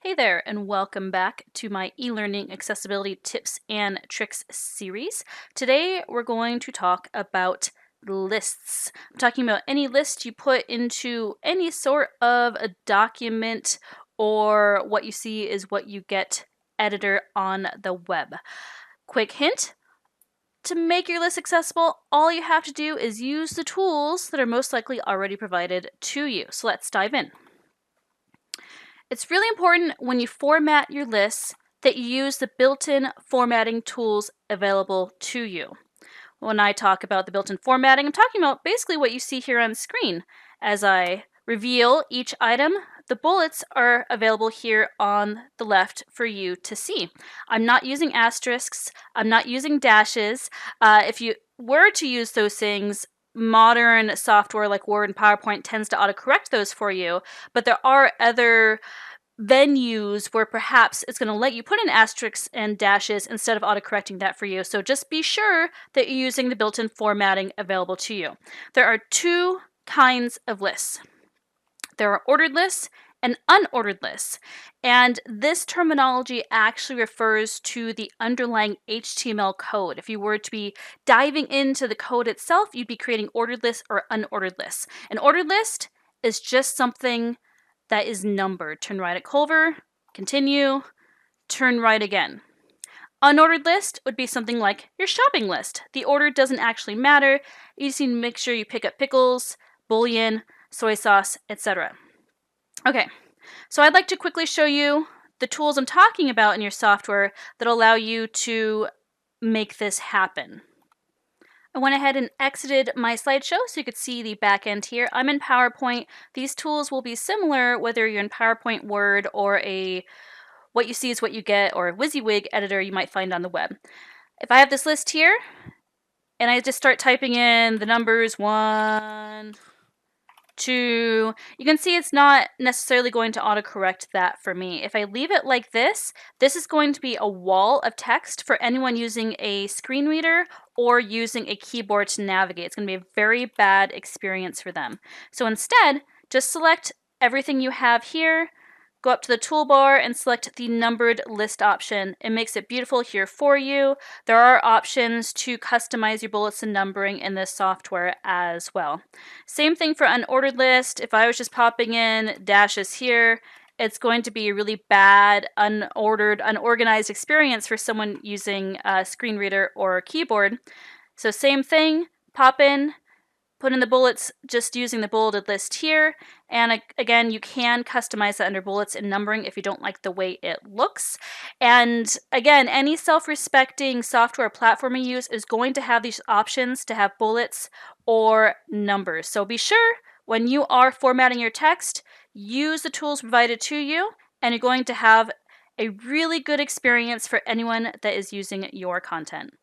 Hey there, and welcome back to my e-learning accessibility tips and tricks series. Today, we're going to talk about lists. I'm talking about any list you put into any sort of a document, or what you see is what you get editor on the web. Quick hint. To make your list accessible, all you have to do is use the tools that are most likely already provided to you. So let's dive in. It's really important when you format your lists that you use the built-in formatting tools available to you. When I talk about the built-in formatting, I'm talking about basically what you see here on the screen. As I reveal each item, the bullets are available here on the left for you to see. I'm not using asterisks. I'm not using dashes. If you were to use those things, modern software like Word and PowerPoint tends to autocorrect those for you, but there are other venues where perhaps it's going to let you put in asterisks and dashes instead of autocorrecting that for you. So just be sure that you're using the built-in formatting available to you. There are two kinds of lists. There are ordered lists and unordered lists. And this terminology actually refers to the underlying HTML code. If you were to be diving into the code itself, you'd be creating ordered lists or unordered lists. An ordered list is just something that is numbered. Turn right at Culver, continue, turn right again. Unordered list would be something like your shopping list. The order doesn't actually matter. You just need to make sure you pick up pickles, bouillon, soy sauce, etc. Okay, so I'd like to quickly show you the tools I'm talking about in your software that allow you to make this happen. I went ahead and exited my slideshow so you could see the back end here. I'm in PowerPoint. These tools will be similar whether you're in PowerPoint, Word, or what you see is what you get, or a WYSIWYG editor you might find on the web. If I have this list here, and I just start typing in the numbers 1, 2, you can see it's not necessarily going to autocorrect that for me. If I leave it like this is going to be a wall of text for anyone using a screen reader or using a keyboard to navigate. It's going to be a very bad experience for them. So instead, just select everything you have here, go up to the toolbar and select the numbered list option. It makes it beautiful here for you. There are options to customize your bullets and numbering in this software as well. Same thing for unordered list. If I was just popping in dashes here, it's going to be a really bad, unordered, unorganized experience for someone using a screen reader or a keyboard. So same thing, pop in, put in the bullets just using the bulleted list here, and again, you can customize that under bullets and numbering if you don't like the way it looks. And again, any self-respecting software platform you use is going to have these options to have bullets or numbers. So be sure when you are formatting your text, use the tools provided to you, and you're going to have a really good experience for anyone that is using your content.